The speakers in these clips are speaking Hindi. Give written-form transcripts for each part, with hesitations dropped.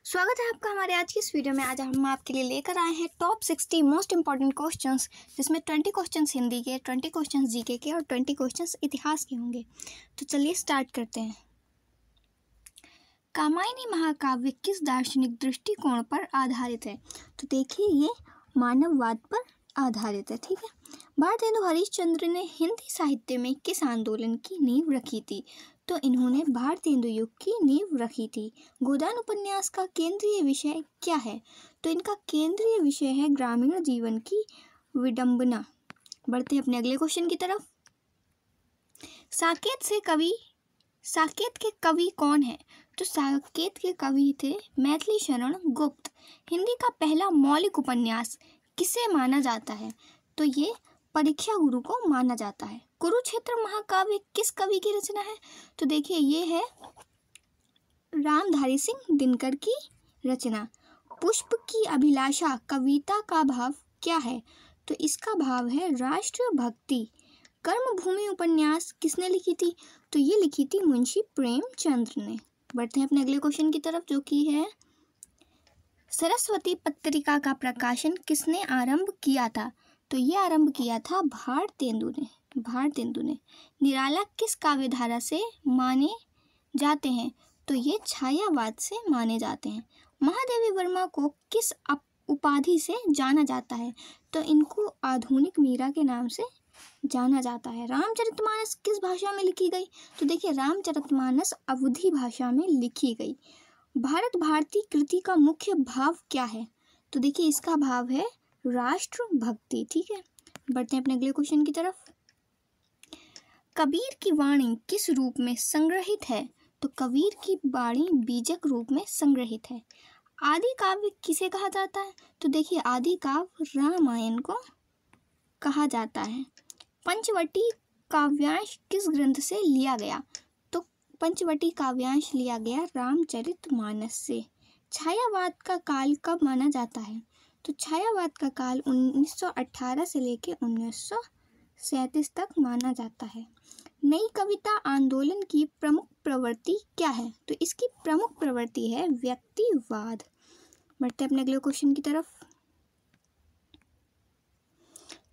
स्वागत है आपका हमारे आज की इस वीडियो में। आज हम आपके लिए लेकर आए हैं टॉप 60 मोस्ट इंपॉर्टेंट क्वेश्चंस, जिसमें 20 क्वेश्चंस हिंदी के, 20 क्वेश्चंस जीके के और 20 क्वेश्चंस इतिहास के होंगे। तो चलिए स्टार्ट करते हैं। कामायनी महाकाव्य किस दार्शनिक दृष्टिकोण पर आधारित है? तो देखिए, ये मानववाद पर आधारित है। ठीक है। भारतेंदु हरिश्चंद्र ने हिंदी साहित्य में किस आंदोलन की नींव रखी थी? तो इन्होंने भारतेंदु युग की नींव रखी थी। गोदान उपन्यास का केंद्रीय विषय क्या है? तो इनका केंद्रीय विषय है ग्रामीण जीवन की विडंबना। बढ़ते हैं अपने अगले क्वेश्चन की तरफ। साकेत के कवि कौन है? तो साकेत के कवि थे मैथिली शरण गुप्त। हिंदी का पहला मौलिक उपन्यास किसे माना जाता है? तो ये परीक्षा गुरु को माना जाता है। कुरुक्षेत्र महाकाव्य किस कवि की रचना है? तो देखिए, ये है रामधारी सिंह दिनकर की रचना। पुष्प की अभिलाषा कविता का भाव क्या है? तो इसका भाव है राष्ट्रभक्ति। कर्मभूमि उपन्यास किसने लिखी थी? तो ये लिखी थी मुंशी प्रेमचंद्र ने। बढ़ते हैं अपने अगले क्वेश्चन की तरफ, जो कि है सरस्वती पत्रिका का प्रकाशन किसने आरंभ किया था? तो ये आरंभ किया था भारतेंदु ने। निराला किस काव्यधारा से माने जाते हैं? तो ये छायावाद से माने जाते हैं। महादेवी वर्मा को किस उपाधि से जाना जाता है? तो इनको आधुनिक मीरा के नाम से जाना जाता है। रामचरितमानस किस भाषा में लिखी गई? तो देखिए, रामचरितमानस अवधी भाषा में लिखी गई। भारत भारती कृति का मुख्य भाव क्या है? तो देखिए, इसका भाव है राष्ट्रभक्ति। ठीक है। बढ़ते हैं अपने अगले क्वेश्चन की तरफ। कबीर की वाणी किस रूप में संग्रहित है? तो कबीर की वाणी बीजक रूप में संग्रहित है। आदि काव्य किसे कहा जाता है? तो देखिए, आदि काव्य रामायण को कहा जाता है। पंचवटी काव्यांश किस ग्रंथ से लिया गया? तो पंचवटी काव्यांश लिया गया रामचरितमानस से। छायावाद का काल कब माना जाता है? तो छायावाद का काल 1918 से लेकर 1937 तक माना जाता है। नई कविता आंदोलन की प्रमुख प्रवृत्ति क्या है? तो इसकी प्रमुख प्रवृत्ति है व्यक्तिवाद। बढ़ते अपने अगले क्वेश्चन की तरफ।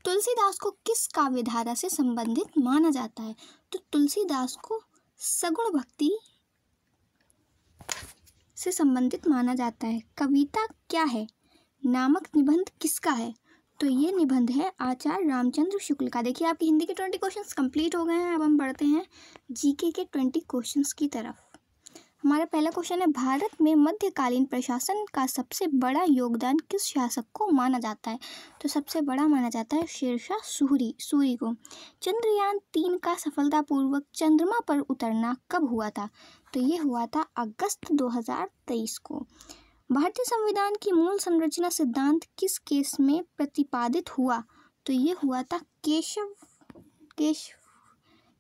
तुलसीदास को किस काव्यधारा से संबंधित माना जाता है? तो तुलसीदास को सगुण भक्ति से संबंधित माना जाता है। कविता क्या है नामक निबंध किसका है? तो ये निबंध है आचार्य रामचंद्र शुक्ल का। देखिए, आपके हिंदी के 20 क्वेश्चंस कंप्लीट हो गए हैं। अब हम बढ़ते हैं जीके के 20 क्वेश्चंस की तरफ। हमारा पहला क्वेश्चन है, भारत में मध्यकालीन प्रशासन का सबसे बड़ा योगदान किस शासक को माना जाता है? तो सबसे बड़ा माना जाता है शेरशाह सूरी को। चंद्रयान 3 का सफलतापूर्वक चंद्रमा पर उतरना कब हुआ था? तो ये हुआ था अगस्त 2023 को। भारतीय संविधान की मूल संरचना सिद्धांत किस केस में प्रतिपादित हुआ? तो ये हुआ था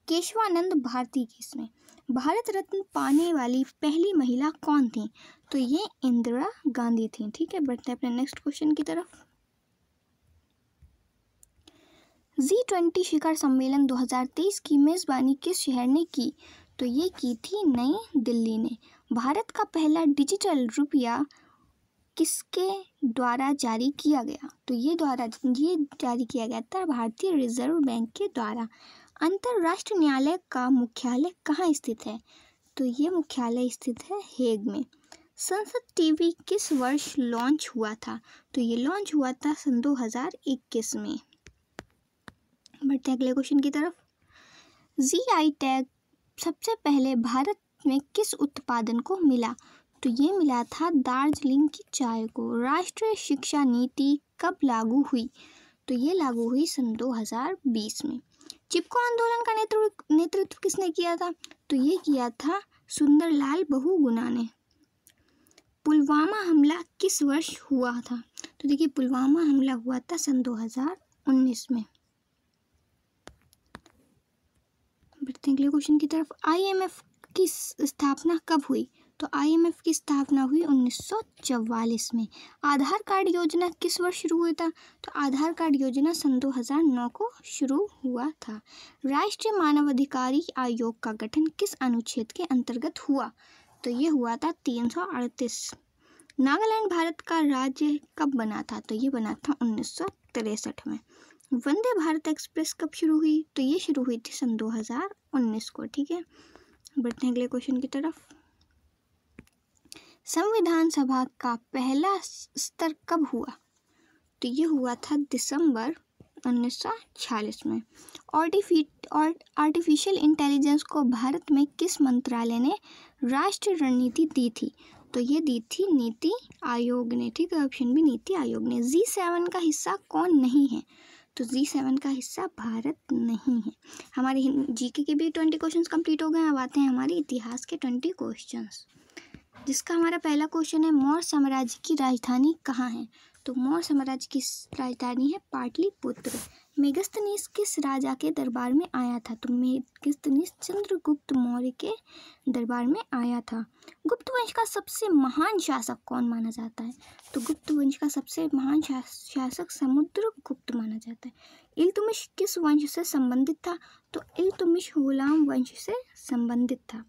केशवानंद भारती केस में। भारत रत्न पाने वाली पहली महिला कौन थी? तो ये इंदिरा गांधी थी। ठीक है। बढ़ते हैं अपने नेक्स्ट क्वेश्चन की तरफ। G20 शिखर सम्मेलन 2023 की मेजबानी किस शहर ने की? तो ये की थी नई दिल्ली ने। भारत का पहला डिजिटल रुपया किसके द्वारा जारी किया गया? तो ये जारी किया गया था भारतीय रिजर्व बैंक के द्वारा। अंतर्राष्ट्रीय न्यायालय का मुख्यालय कहाँ स्थित है? तो ये मुख्यालय स्थित है हेग में। संसद टीवी किस वर्ष लॉन्च हुआ था? तो ये लॉन्च हुआ था सन 2021 में। बढ़ते अगले क्वेश्चन की तरफ। GI टैग सबसे पहले भारत में किस उत्पादन को मिला? तो ये मिला था दार्जिलिंग की चाय को। राष्ट्रीय शिक्षा नीति कब लागू हुई? तो ये लागू हुई सन 2020 में। चिपको आंदोलन का नेतृत्व किसने किया था? तो ये किया था सुंदरलाल बहुगुणा ने। पुलवामा हमला किस वर्ष हुआ था? तो देखिए, पुलवामा हमला हुआ था सन 2019 में। बढ़ते हैं अगले क्वेश्चन की तरफ। IMF की स्थापना कब हुई? तो IMF की स्थापना हुई 1944 में। आधार कार्ड योजना किस वर्ष शुरू हुआ था? तो आधार कार्ड योजना सन 2009 को शुरू हुआ था। राष्ट्रीय मानवाधिकार आयोग का गठन किस अनुच्छेद के अंतर्गत हुआ? तो ये हुआ था 338। नागालैंड भारत का राज्य कब बना था? तो ये बना था 1963 में। वंदे भारत एक्सप्रेस कब शुरू हुई? तो ये शुरू हुई थी सन 2019 को। ठीक है, बढ़ते हैं अगले क्वेश्चन की तरफ। संविधान सभा का पहला स्तर कब हुआ? तो ये हुआ था दिसंबर 1946 में। आर्टिफिशियल इंटेलिजेंस को भारत में किस मंत्रालय ने राष्ट्रीय रणनीति दी थी? तो ये दी थी नीति आयोग ने। ठीक है, ऑप्शन बी नीति आयोग ने। G7 का हिस्सा कौन नहीं है? तो G7 का हिस्सा भारत नहीं है। हमारे जीके के भी 20 क्वेश्चंस कंप्लीट हो गए। अब आते हैं हमारे इतिहास के 20 क्वेश्चंस, जिसका हमारा पहला क्वेश्चन है, मौर्य साम्राज्य की राजधानी कहाँ है? तो मौर्य साम्राज्य की राजधानी है पाटलिपुत्र। मेगस्थनीस किस राजा के दरबार में आया था? तो मेगस्थनीस चंद्रगुप्त मौर्य के दरबार में आया था। गुप्त वंश का सबसे महान शासक कौन माना जाता है? तो गुप्त वंश का सबसे महान शासक समुद्रगुप्त माना जाता है। इल्तुतमिश किस वंश से संबंधित था? तो इल्तुतमिश हुलाम वंश से संबंधित था।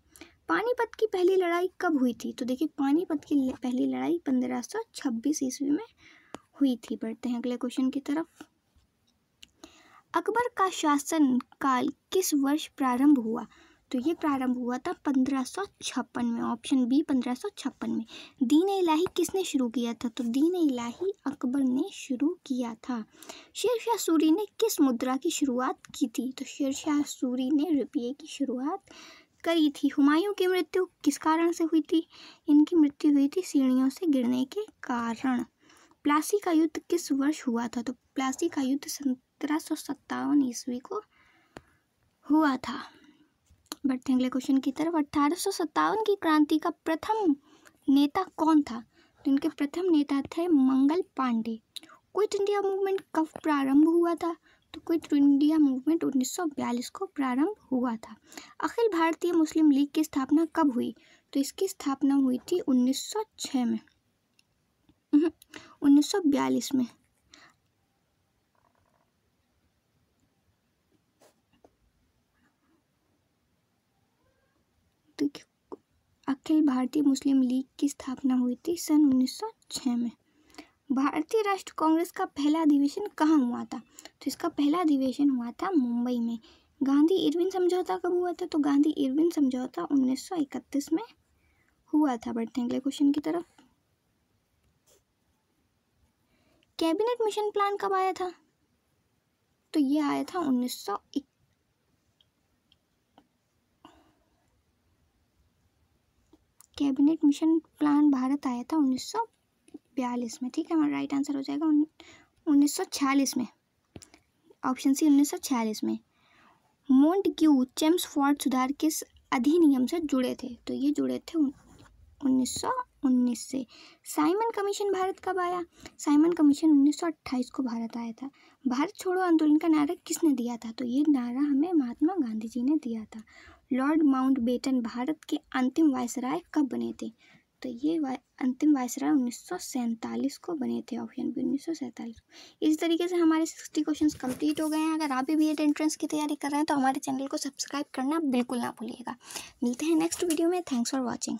पानीपत की पहली लड़ाई कब हुई थी? तो देखिए, पानीपत की पहली लड़ाई 1526 ईस्वी में हुई थी। बढ़ते हैं अगले क्वेश्चन की तरफ। अकबर का शासन काल किस वर्ष प्रारंभ हुआ? तो ये प्रारंभ हुआ था 1556 में। ऑप्शन बी 1556 में। दीन इलाही किसने शुरू किया था? तो दीन इलाही अकबर ने शुरू किया था। शेरशाह सूरी ने किस मुद्रा की शुरुआत की थी? तो शेरशाह सूरी ने रुपये की शुरुआत करी थी। हुमायूं की मृत्यु किस कारण से हुई थी? इनकी मृत्यु हुई थी सीढ़ियों से गिरने के कारण। प्लासी का युद्ध किस वर्ष हुआ था? तो प्लासी का युद्ध 1757 ईस्वी को हुआ था। बढ़ते हैं अगले क्वेश्चन की तरफ। 1857 की क्रांति का प्रथम नेता कौन था? तो इनके प्रथम नेता थे Mangal Pandey. Quit India movement कब प्रारंभ हुआ था? तो क्विट इंडिया मूवमेंट 1942 को प्रारंभ हुआ था। अखिल भारतीय मुस्लिम लीग की स्थापना कब हुई? तो इसकी स्थापना हुई थी 1906 में, 1942 में। अखिल भारतीय मुस्लिम लीग की स्थापना हुई थी सन 1906 में। भारतीय राष्ट्रीय कांग्रेस का पहला अधिवेशन कहाँ हुआ था? तो इसका पहला अधिवेशन हुआ था मुंबई में। गांधी इरविन समझौता कब हुआ था? तो गांधी इरविन समझौता 1931 में हुआ था। बढ़ते हैं अगले क्वेश्चन की तरफ। कैबिनेट मिशन प्लान कब आया था? तो ये आया था 1901। कैबिनेट मिशन प्लान भारत आया था 1942 में। ठीक है, हमारा राइट आंसर हो जाएगा 1946 में। ऑप्शन सी 1946 में। मोंटग्यू चेम्सफोर्ड सुधार किस अधिनियम से जुड़े थे? तो ये जुड़े थे 1919 से। साइमन कमीशन भारत कब आया? साइमन कमीशन 1928 को भारत आया था। भारत छोड़ो आंदोलन का नारा किसने दिया था? तो ये नारा हमें महात्मा गांधी जी ने दिया था। लॉर्ड माउंटबेटन भारत के अंतिम वायसराय कब बने थे? तो ये अंतिम वायसराय 1947 को बने थे। Option B 1947। इस तरीके से हमारे 60 क्वेश्चंस कंप्लीट हो गए हैं। अगर आप भी बीएड एंट्रेंस की तैयारी कर रहे हैं तो हमारे चैनल को सब्सक्राइब करना बिल्कुल ना भूलिएगा। मिलते हैं नेक्स्ट वीडियो में। Thanks for watching.